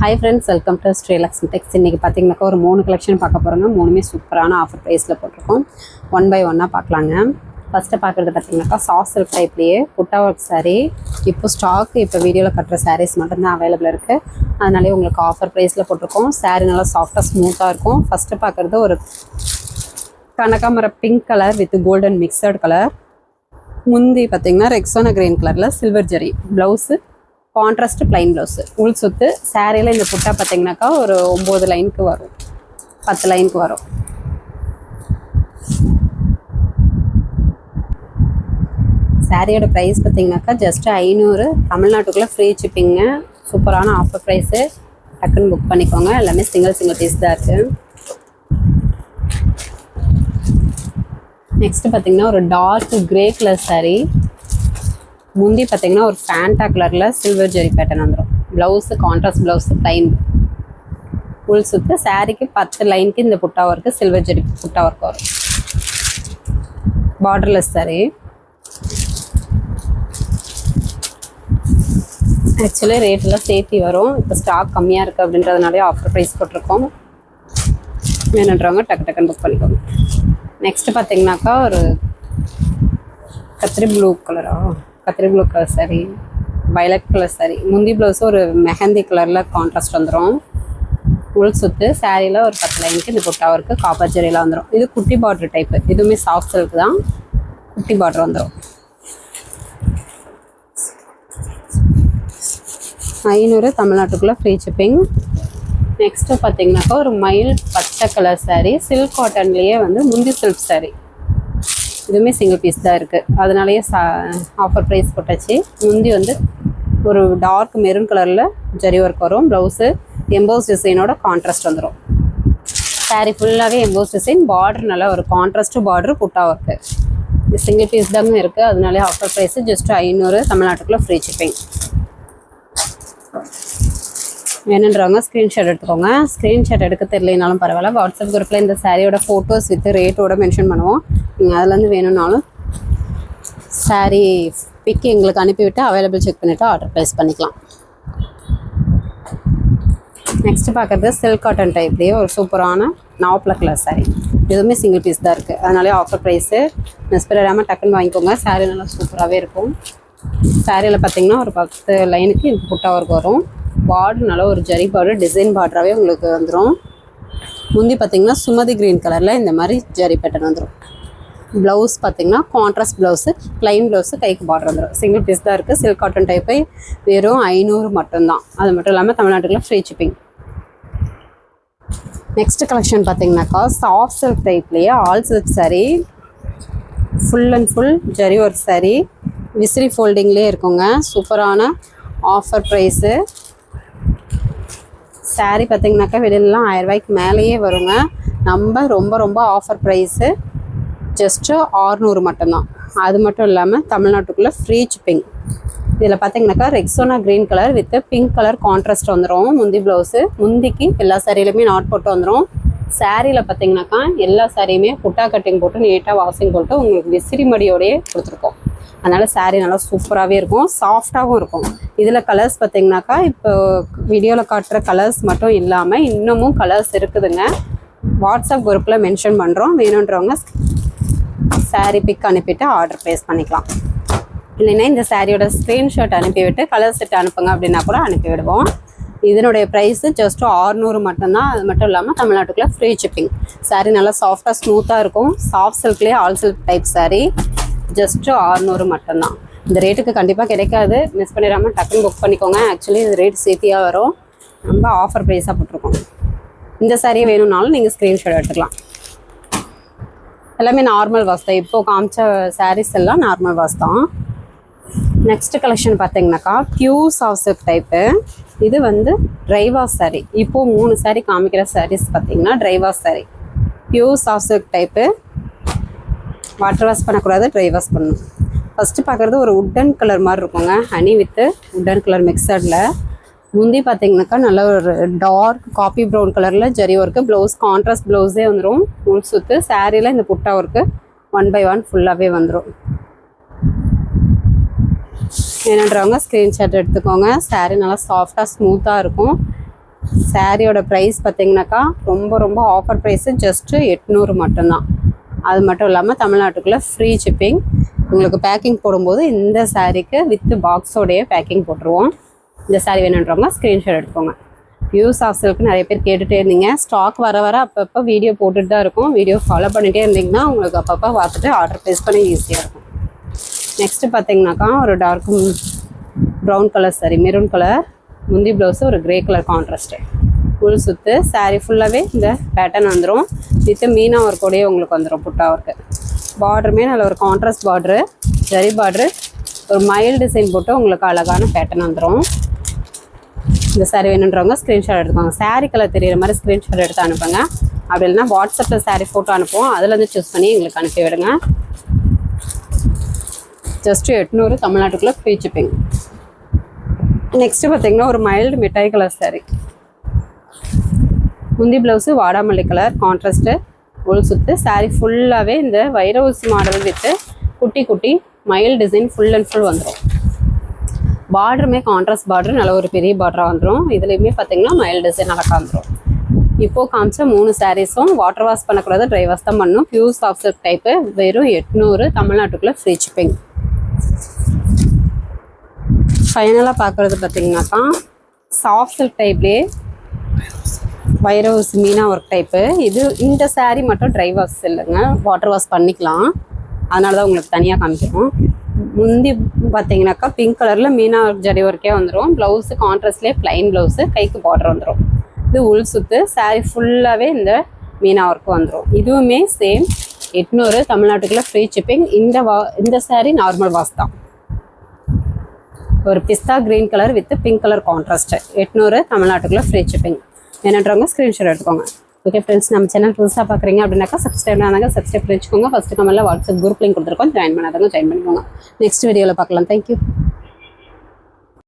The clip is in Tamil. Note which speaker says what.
Speaker 1: Hi friends, welcome to Sri Lakshmi Text. இன்னைக்கு பாத்தீங்கன்னா ஒரு மூணு கலெக்ஷன் பார்க்க போறோங்க. மூணுமே சூப்பரான ஆஃபர் பிரைஸ்ல போட்டுருக்கோம். ஒன் பை ஒன்னா பார்க்கலாங்க. ஃபர்ஸ்ட் பார்க்குறது பார்த்தீங்கன்னாக்கா சாஃப்ட் சில்க் டைப்லேயே புட்டா ஒர்க் சாரீ. இப்போ வீடியோவில் கட்டுற சாரீஸ் மட்டும்தான் அவைலபிள் இருக்குது. அதனாலே உங்களுக்கு ஆஃபர் ப்ரைஸில் போட்டிருக்கோம். சாரீ நல்லா சாஃப்டாக ஸ்மூத்தாக இருக்கும். ஃபஸ்ட்டு பார்க்குறது ஒரு கனகாமர pink colour with golden mixed colour. முந்தி பார்த்தீங்கன்னா ரெக்ஸோனா கிரீன் கலரில் silver zari. Blouse contrast plain blouse. உள் சுத்து சாரியில் இந்த புட்டா பார்த்தீங்கன்னாக்கா ஒரு 9 லைனுக்கு வரும், 10 லைனுக்கு வரும். சாரியோட ப்ரைஸ் பார்த்தீங்கன்னாக்கா ஜஸ்ட் 500. தமிழ்நாட்டுக்குள்ளே ஃப்ரீ ஷிப்பிங்க. சூப்பரான ஆஃபர் ப்ரைஸு. டக்குன்னு புக் பண்ணிக்கோங்க. எல்லாமே சிங்கிள் பீஸ் தான் இருக்குது. நெக்ஸ்ட்டு பார்த்தீங்கன்னா ஒரு டார்க் கிரே கலர் சாரீ. முந்தி பார்த்தீங்கன்னா ஒரு ஃபேண்டா கலரில் சில்வர் ஜெரி பேட்டர்ன் வந்துடும். Blouse contrast blouse plain. உள் சுற்று சாரீக்கு 10 லைனுக்கு இந்த புட்டா ஒர்க்கு சில்வர் ஜெரி புட்டா ஒர்க் வரும். பார்டர்லெஸ் சாரீ. ஆக்சுவலி ரேட்டெல்லாம் சேர்த்தி வரும். இப்போ ஸ்டாக் கம்மியாக இருக்குது அப்படின்றதுனாலே ஆஃபர் ப்ரைஸ் போட்டிருக்கோம். வேணுன்றவங்க டக்குன்னு புக் பண்ணிக்கோங்க. நெக்ஸ்ட்டு பார்த்தீங்கன்னாக்கா ஒரு கத்திரி blue colour sorry, violet colour sorry. முந்தி ப்ளவுஸு ஒரு மெஹந்தி கலரில் கான்ட்ராஸ்ட் வந்துடும். உள் சுற்று சாரியில் ஒரு 10 லைனுக்கு இந்த புட்டா ஒர்க்கு காப்பர் ஜெரியில் வந்துடும். இது குட்டி பார்டர் டைப்பு. இதுவுமே சாஃப்ட் சில்க் தான். குட்டி பார்டர் வந்துடும். 500 தமிழ்நாட்டுக்குள்ளே ஃப்ரீ ஷிப்பிங். நெக்ஸ்ட்டு பார்த்தீங்கன்னாக்கா ஒரு மயில் பச்சை கலர் சாரீ. சில்க் காட்டன்லேயே முந்தி சில்க் சாரீ. இதுவுமே சிங்கிள் பீஸ் தான் இருக்குது. அதனாலேயே ஆஃபர் ப்ரைஸ் போட்டாச்சு. முந்தி ஒரு டார்க் மெரூன் கலரில் ஜரி ஒர்க் வரும். ப்ளவுஸு எம்போஸ் டிசைனோட கான்ட்ராஸ்ட் வந்துடும். சாரீ ஃபுல்லாகவே எம்போஸ் டிசைன். பார்டர் நல்லா ஒரு கான்ட்ராஸ்ட்டு பார்டர் புட்டா ஒர்க்கு. இது சிங்கிள் பீஸ் தாங்க இருக்குது. அதனாலே ஆஃபர் ப்ரைஸு ஜஸ்ட் 500 தமிழ்நாட்டுக்குள்ளே ஃப்ரீ ஷிப்பிங். வேணுன்றவங்க ஸ்க்ரீன்ஷாட் எடுத்துக்கோங்க. ஸ்க்ரீன்ஷாட் எடுக்க தெரியலனாலும் பரவாயில்ல, வாட்ஸ்அப் குரூப்பில் இந்த சாரியோட ஃபோட்டோஸ் வித் ரேட்டோட மென்ஷன் பண்ணுவோம். நீங்கள் அதுலேருந்து வேணும்னாலும் சாரீ பிக் எங்களுக்கு அனுப்பிவிட்டு அவைலபிள் செக் பண்ணிவிட்டு ஆர்டர் ப்ளேஸ் பண்ணிக்கலாம். நெக்ஸ்ட்டு பார்க்குறது சில்க் காட்டன் டைப்லேயே ஒரு சூப்பரான நாப்ல கலர் சாரீ. இதுவுமே சிங்கிள் பீஸ் தான் இருக்குது. அதனாலே ஆஃபர் ப்ரைஸு மிஸ் பண்ணிடாமல் டக்குன்னு வாங்கிக்கோங்க. சாரீ நல்லா சூப்பராகவே இருக்கும். சாரியில் பார்த்தீங்கன்னா ஒரு 10 லைனுக்கு இந்த புட்டா ஒர்க் வரும். பார்டர் நல்லா ஒரு ஜரி பார்டர் டிசைன் பார்டராகவே உங்களுக்கு வந்துடும். முந்தி பார்த்திங்கன்னா சுமதி க்ரீன் கலரில் இந்த மாதிரி ஜரி பேட்டர்ன் வந்துடும். ப்ளவுஸ் பார்த்திங்கன்னா கான்ட்ராஸ்ட் ப்ளவுஸு ப்ளைன் ப்ளவுஸு கைக்கு பார்டர் வந்துடும். சிங்கிள் பீஸ் தான் இருக்குது. சில்க் காட்டன் டைப்பை வெறும் 500 மட்டும்தான். அது மட்டும் இல்லாமல் தமிழ்நாட்டுக்குள்ள ஃப்ரீ ஷிப்பிங். நெக்ஸ்ட் கலெக்ஷன் பார்த்திங்கனாக்கா சாஃப்ட் சில்க் டைப்லேயே all silk sari. Full and full zari work sari. விசிறி ஃபோல்டிங்லேயே இருக்குங்க. சூப்பரான ஆஃபர் ப்ரைஸு. சாரீ பார்த்திங்கனாக்கா வெளியிலலாம் 1000 ரூபாய்க்கு மேலேயே வருங்க. நம்ம ரொம்ப ஆஃபர் ப்ரைஸு ஜஸ்ட்டு 600 மட்டும்தான். அது மட்டும் இல்லாமல் தமிழ்நாட்டுக்குள்ளே ஃப்ரீ ஷிப்பிங். இதில் பார்த்திங்கனாக்கா Rexona green colour with pink colour contrast வந்துடும். முந்தி ப்ளவுஸு. முந்திக்கு எல்லா சாரியிலுமே நாட் போட்டு வந்துடும். சாரியில் பார்த்திங்கனாக்கா எல்லா சாரியுமே புட்டா கட்டிங் போட்டு நீட்டாக வாஷிங் போட்டு உங்களுக்கு விசிறி மடியோடையே கொடுத்துருக்கோம். அதனால் சாரீ நல்லா சூப்பராகவே இருக்கும். சாஃப்டாகவும் இருக்கும். இதில் கலர்ஸ் பார்த்திங்கனாக்கா இப்போ வீடியோவில் காட்டுற கலர்ஸ் மட்டும் இல்லாமல் இன்னமும் கலர்ஸ் இருக்குதுங்க. வாட்ஸ்அப் குரூப்பில் மென்ஷன் பண்ணுறோம். வேணுன்றவங்க சாரீ பிக் அனுப்பிவிட்டு ஆர்டர் ப்ளேஸ் பண்ணிக்கலாம். இல்லைன்னா இந்த சாரியோட ஸ்க்ரீன்ஷாட் அனுப்பிவிட்டு கலர் செட் அனுப்புங்க அப்படின்னா கூட அனுப்பிவிடுவோம். இதனுடைய ப்ரைஸு ஜஸ்ட்டு 600 மட்டும்தான். அது மட்டும் இல்லாமல் தமிழ்நாட்டுக்குள்ளே ஃப்ரீ ஷிப்பிங். சாரீ நல்லா சாஃப்டாக ஸ்மூத்தாக இருக்கும். சாஃப்ட் சில்க்லேயே all silk type sari. Just 600 மட்டும்தான். இந்த ரேட்டுக்கு கண்டிப்பாக கிடைக்காது. மிஸ் பண்ணிடாமல் டக்குன்னு புக் பண்ணிக்கோங்க. ஆக்சுவலி இது ரேட் சேர்த்தியாக வரும். ரொம்ப ஆஃபர் ப்ரைஸாக போட்டிருக்கோம். இந்த சாரியை வேணும்னாலும் நீங்கள் ஸ்க்ரீன்ஷாட் எடுத்துக்கலாம். எல்லாமே நார்மல் வாஷ் தான். இப்போது காமிச்ச சாரீஸ் எல்லாம் நார்மல் வாஷ் தான். நெக்ஸ்ட்டு கலெக்ஷன் பார்த்தீங்கன்னாக்கா பியூர் சாஃப்ட் சில்க் டைப்பு. இது ட்ரை வாஷ் சாரீ. இப்போது 3 சாரீ காமிக்கிற சாரீஸ் பார்த்தீங்கன்னா dry wash sari. Pure soft silk type. Water wash பண்ணக்கூடாது, ட்ரை வாஷ் பண்ணணும். ஃபஸ்ட்டு பார்க்குறது ஒரு உட்டன் கலர் மாதிரி இருக்குங்க. Honey with wooden colour மிக்சடில். முந்தி பார்த்தீங்கன்னாக்கா நல்ல ஒரு டார்க் காப்பி ப்ரௌன் கலரில் ஜரி ஒர்க்கு. ப்ளவுஸ் கான்ட்ராஸ்ட் ப்ளவுஸே வந்துடும். உள் சுற்று சாரியில் இந்த புட்டா ஒர்க்கு 1 by 1 ஃபுல்லாகவே வந்துடும். வேணுன்றவங்க ஸ்க்ரீன்ஷாட் எடுத்துக்கோங்க. சாரீ நல்லா சாஃப்டாக ஸ்மூத்தாக இருக்கும். சாரியோட ப்ரைஸ் பார்த்தீங்கன்னாக்கா ரொம்ப ரொம்ப ஆஃபர் ப்ரைஸு ஜஸ்ட்டு 800 மட்டும்தான். அது மட்டும் இல்லாமல் தமிழ்நாட்டுக்குள்ளே ஃப்ரீ ஷிப்பிங். உங்களுக்கு பேக்கிங் போடும்போது இந்த சாரீக்கு வித் பாக்ஸோடைய பேக்கிங் போட்டுருவோம். இந்த சாரீ வேணுன்றவங்க ஸ்க்ரீன்ஷாட் எடுத்துக்கோங்க. யூஸ் ஆஃப் சில்க் நிறைய பேர் கேட்டுகிட்டே இருந்தீங்க. ஸ்டாக் வர வர அப்பப்போ வீடியோ போட்டுட்டு தான் இருக்கும். வீடியோ ஃபாலோ பண்ணிகிட்டே இருந்தீங்கன்னா உங்களுக்கு அப்பப்போ பார்த்துட்டு ஆர்டர் ப்ளேஸ் பண்ணி ஈஸியாக இருக்கும். நெக்ஸ்ட்டு பார்த்தீங்கன்னாக்கா ஒரு dark brown colour sari, maroon colour முந்தி ப்ளவுஸு, ஒரு கிரே கலர் கான்ட்ராஸ்ட்டு, ஃபுல் சுற்று சாரீ ஃபுல்லாகவே இந்த பேட்டர்ன் வந்துடும். வித்து மீனா ஒர்க்கோடையே உங்களுக்கு வந்துடும். புட்டா ஒர்க்கு பார்டருமே நல்ல ஒரு கான்ட்ராஸ்ட் பார்ட்ரு, ஜரி பார்ட்ரு, ஒரு மைல்டு டிசைன் போட்டு உங்களுக்கு அழகான பேட்டர்ன் வந்துடும். இந்த சாரீ வேணுன்றவங்க ஸ்க்ரீன்ஷாட் எடுத்துக்கோங்க. சாரீ கலர் தெரிகிற மாதிரி ஸ்க்ரீன்ஷாட் எடுத்து அனுப்புங்க. அப்படி இல்லைன்னா வாட்ஸ்அப்பில் சாரீ ஃபோட்டோ அனுப்புவோம், அதிலேருந்து சூஸ் பண்ணி எங்களுக்கு அனுப்பி விடுங்க. ஜஸ்ட்டு 800 தமிழ்நாட்டுக்குள்ளே ஃப்ரீ ஷிப்பிங். நெக்ஸ்ட்டு பார்த்தீங்கன்னா ஒரு மைல்டு மிட்டாய் கலர் சாரீ, முந்தி ப்ளவுஸு வாடாமல்லி கலர் கான்ட்ராஸ்ட்டு, உள் சுற்று சாரீ ஃபுல்லாகவே இந்த வைரவுசி மாடல் வித்து குட்டி குட்டி mild design full and full வந்துடும். பார்டருமே கான்ட்ராஸ்ட் பார்டர், நல்ல ஒரு பெரிய பார்டராக வந்துடும். இதுலேயுமே பார்த்தீங்கன்னா மைல்டு டிசைன் அழகாக வந்துடும். இப்போது காமிச்ச 3 சாரீஸும் வாட்டர் வாஷ் பண்ணக்கூடாது, ட்ரை வாஷ் தான் பண்ணணும். பியூர் சாஃப்ட் சில்க் டைப்பு, வெறும் 800 தமிழ்நாட்டுக்குள்ளே ஃப்ரீ ஷிப்பிங். ஃபைனலாக பார்க்குறது பார்த்தீங்கன்னாக்கா சாஃப்ட் சில்க் டைப்லேயே வைரவுஸ் மீனா ஒர்க் டைப்பு. இந்த சாரீ மட்டும் ட்ரை வாஷ் இல்லைங்க, வாட்டர் வாஷ் பண்ணிக்கலாம். அதனால தான் உங்களுக்கு தனியாக காமிக்கிறோம். முந்தி பார்த்தீங்கன்னாக்கா பிங்க் கலரில் மீனா ஒர்க் ஜரி ஒர்க்கே வந்துடும். ப்ளவுஸு கான்ட்ராஸ்ட்லேயே ப்ளைன் ப்ளவுஸு, கைக்கு பார்டர் வந்துடும். இது உள் சுற்று சாரீ ஃபுல்லாகவே இந்த மீனா ஒர்க்கு வந்துடும். இதுவுமே சேம் 800 தமிழ்நாட்டுக்குள்ளே ஃப்ரீ ஷிப்பிங். இந்த சாரீ நார்மல் வாஷ் தான். ஒரு pista green colour with pink colour contrast, 800 தமிழ்நாட்டுக்குள்ளே ஃப்ரீ ஷிப்பிங். வேணுன்றவங்க ஸ்க்ரீன்ஷாட் எடுத்துக்கோங்க. ஓகே ஃப்ரெண்ட்ஸ், நம்ம சேனல் புதுசாக பார்க்குறீங்க அப்படின்னாக்கா சப்ஸ்கிரைப் சப்ஸ்கிரைப் பண்ணிக்கோங்க. ஃபஸ்ட்டு கமெண்ட்டில் வாட்ஸ்அப் குரூப் லிங்க் கொடுத்துருக்கோம், ஜாயின் பண்ணாதவங்க ஜாயின் பண்ணிக்கோங்க. நெக்ஸ்ட் வீடியோவில் பார்க்கலாம். தேங்க்யூ.